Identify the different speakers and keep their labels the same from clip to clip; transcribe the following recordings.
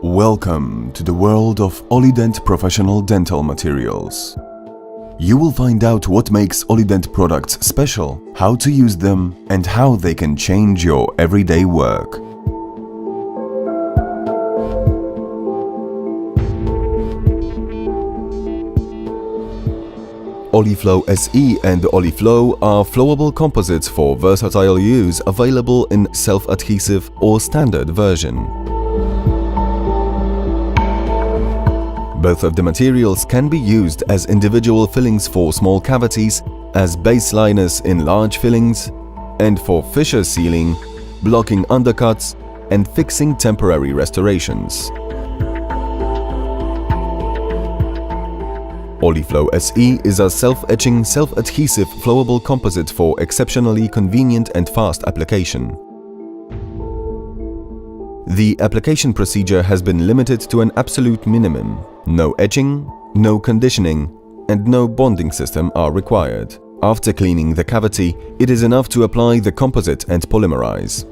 Speaker 1: Welcome to the world of OLIDENT professional dental materials. You will find out what makes OLIDENT products special, how to use them, and how they can change your everyday work. OliFlow SE and OliFlow are flowable composites for versatile use, available in self-adhesive or standard version. Both of the materials can be used as individual fillings for small cavities, as base liners in large fillings, and for fissure sealing, blocking undercuts, and fixing temporary restorations. OliFlow SE is a self-etching, self-adhesive flowable composite for exceptionally convenient and fast application. The application procedure has been limited to an absolute minimum. No etching, no conditioning, and no bonding system are required. After cleaning the cavity, it is enough to apply the composite and polymerize.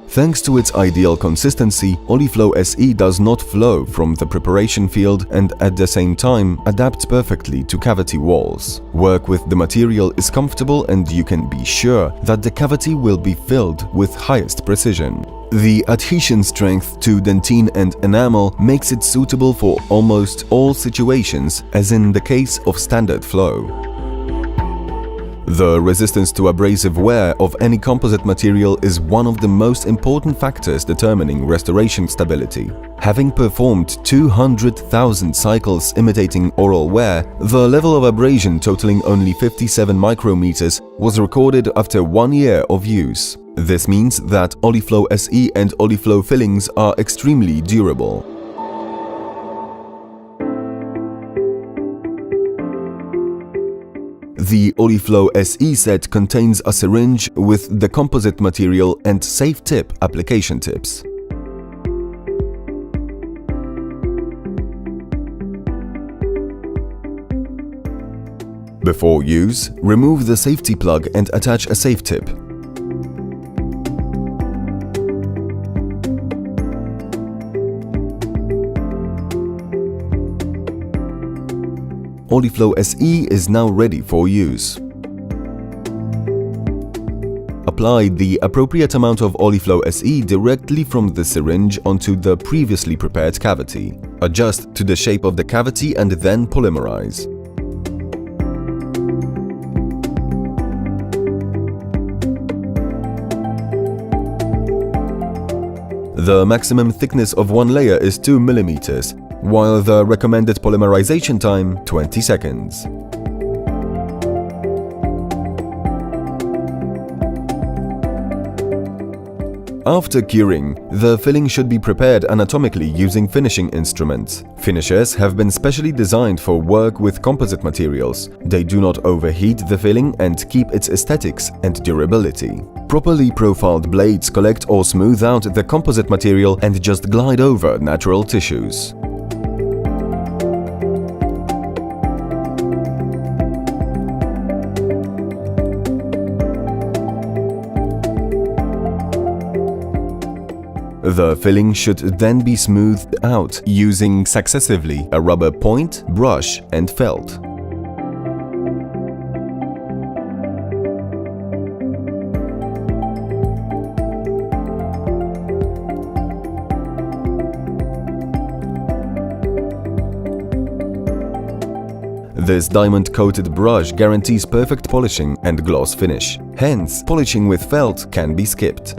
Speaker 1: Thanks to its ideal consistency, OliFlow SE does not flow from the preparation field and at the same time adapts perfectly to cavity walls. Work with the material is comfortable and you can be sure that the cavity will be filled with highest precision. The adhesion strength to dentine and enamel makes it suitable for almost all situations, as in the case of standard flow. The resistance to abrasive wear of any composite material is one of the most important factors determining restoration stability. Having performed 200,000 cycles imitating oral wear, the level of abrasion totaling only 57 micrometers was recorded after 1 year of use. This means that OliFlow SE and OliFlow fillings are extremely durable. The OliFlow SE set contains a syringe with the composite material and safe tip application tips. Before use, remove the safety plug and attach a safe tip. OliFlow SE is now ready for use. Apply the appropriate amount of OliFlow SE directly from the syringe onto the previously prepared cavity. Adjust to the shape of the cavity and then polymerize. The maximum thickness of one layer is 2 mm, while the recommended polymerization time 20 seconds. After curing, the filling should be prepared anatomically using finishing instruments. Finishers have been specially designed for work with composite materials. They do not overheat the filling and keep its aesthetics and durability. Properly profiled blades collect or smooth out the composite material and just glide over natural tissues. The filling should then be smoothed out using successively a rubber point, brush, and felt. This diamond-coated brush guarantees perfect polishing and gloss finish. Hence, polishing with felt can be skipped.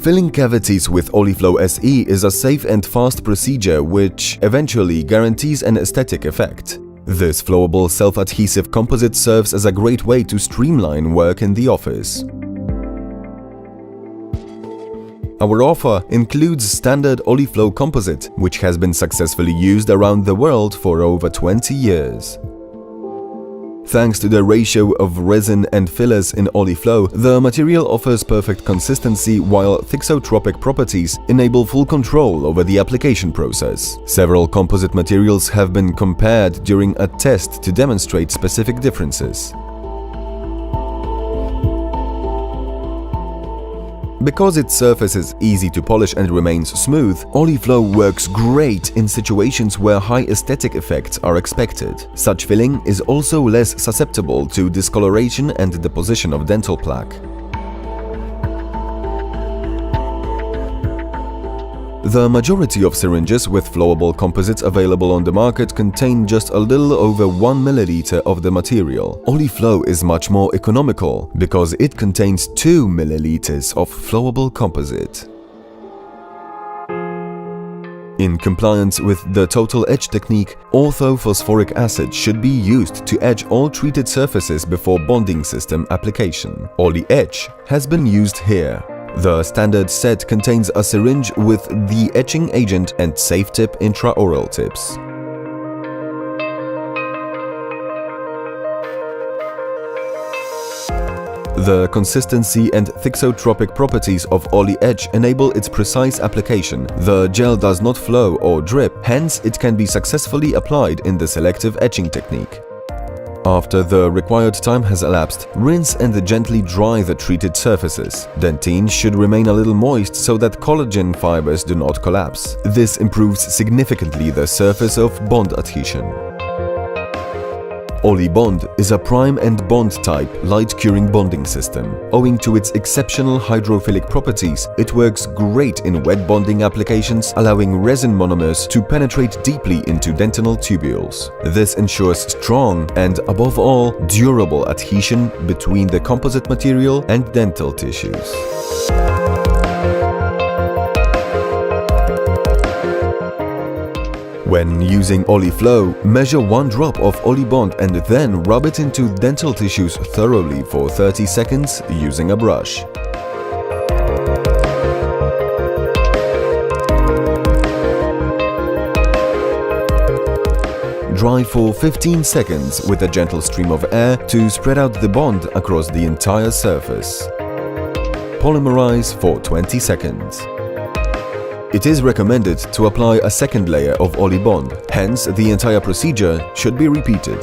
Speaker 1: Filling cavities with OliFlow SE is a safe and fast procedure which eventually guarantees an aesthetic effect. This flowable self-adhesive composite serves as a great way to streamline work in the office. Our offer includes standard OliFlow composite, which has been successfully used around the world for over 20 years. Thanks to the ratio of resin and fillers in OliFlow, the material offers perfect consistency, while thixotropic properties enable full control over the application process. Several composite materials have been compared during a test to demonstrate specific differences. Because its surface is easy to polish and remains smooth, OliFlow works great in situations where high aesthetic effects are expected. Such filling is also less susceptible to discoloration and deposition of dental plaque. The majority of syringes with flowable composites available on the market contain just a little over 1 milliliter of the material. OliFlow is much more economical because it contains 2 milliliters of flowable composite. In compliance with the total etch technique, orthophosphoric acid should be used to etch all treated surfaces before bonding system application. OliEtch has been used here. The standard set contains a syringe with the etching agent and safe tip intraoral tips. The consistency and thixotropic properties of OliEtch enable its precise application. The gel does not flow or drip, hence it can be successfully applied in the selective etching technique. After the required time has elapsed, rinse and gently dry the treated surfaces. Dentine should remain a little moist so that collagen fibers do not collapse. This improves significantly the surface of bond adhesion. OliBond is a prime and bond type light curing bonding system. Owing to its exceptional hydrophilic properties, it works great in wet bonding applications, allowing resin monomers to penetrate deeply into dentinal tubules. This ensures strong and, above all, durable adhesion between the composite material and dental tissues. When using OliFlow, measure 1 drop of OliBond and then rub it into dental tissues thoroughly for 30 seconds using a brush. Dry for 15 seconds with a gentle stream of air to spread out the bond across the entire surface. Polymerize for 20 seconds. It is recommended to apply a second layer of OliBond, hence the entire procedure should be repeated.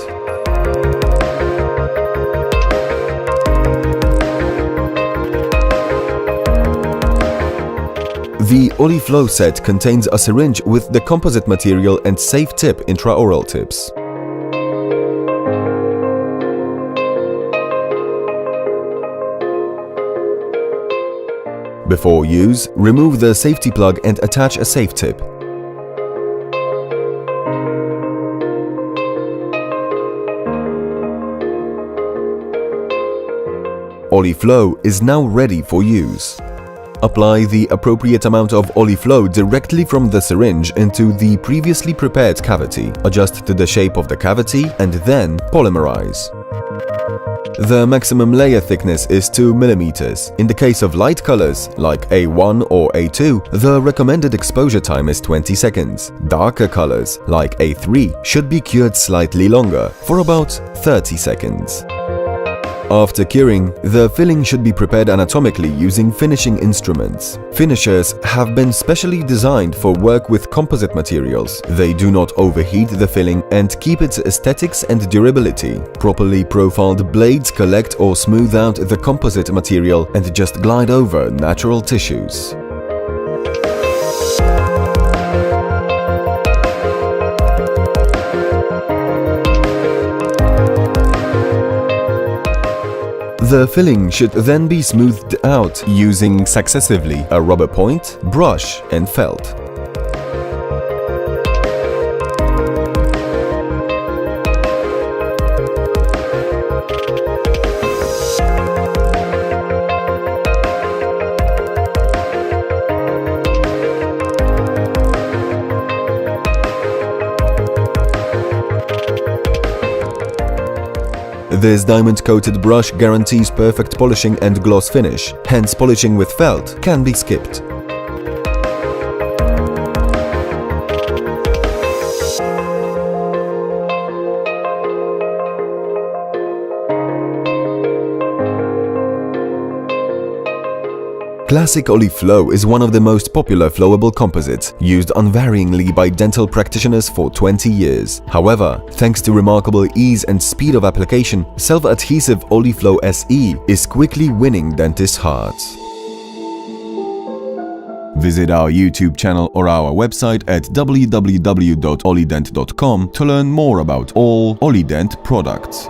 Speaker 1: The OliFlow set contains a syringe with the composite material and safe tip intraoral tips. Before use, remove the safety plug and attach a safe tip. OliFlow is now ready for use. Apply the appropriate amount of OliFlow directly from the syringe into the previously prepared cavity. Adjust to the shape of the cavity and then polymerize. The maximum layer thickness is 2 mm. In the case of light colors, like A1 or A2, the recommended exposure time is 20 seconds. Darker colors, like A3, should be cured slightly longer, for about 30 seconds. After curing, the filling should be prepared anatomically using finishing instruments. Finishers have been specially designed for work with composite materials. They do not overheat the filling and keep its aesthetics and durability. Properly profiled blades collect or smooth out the composite material and just glide over natural tissues. The filling should then be smoothed out using successively a rubber point, brush and felt. This diamond-coated brush guarantees perfect polishing and gloss finish, hence polishing with felt can be skipped. Classic OliFlow is one of the most popular flowable composites, used unvaryingly by dental practitioners for 20 years. However, thanks to remarkable ease and speed of application, self-adhesive OliFlow SE is quickly winning dentists' hearts. Visit our YouTube channel or our website at www.olident.com to learn more about all OLIDENT products.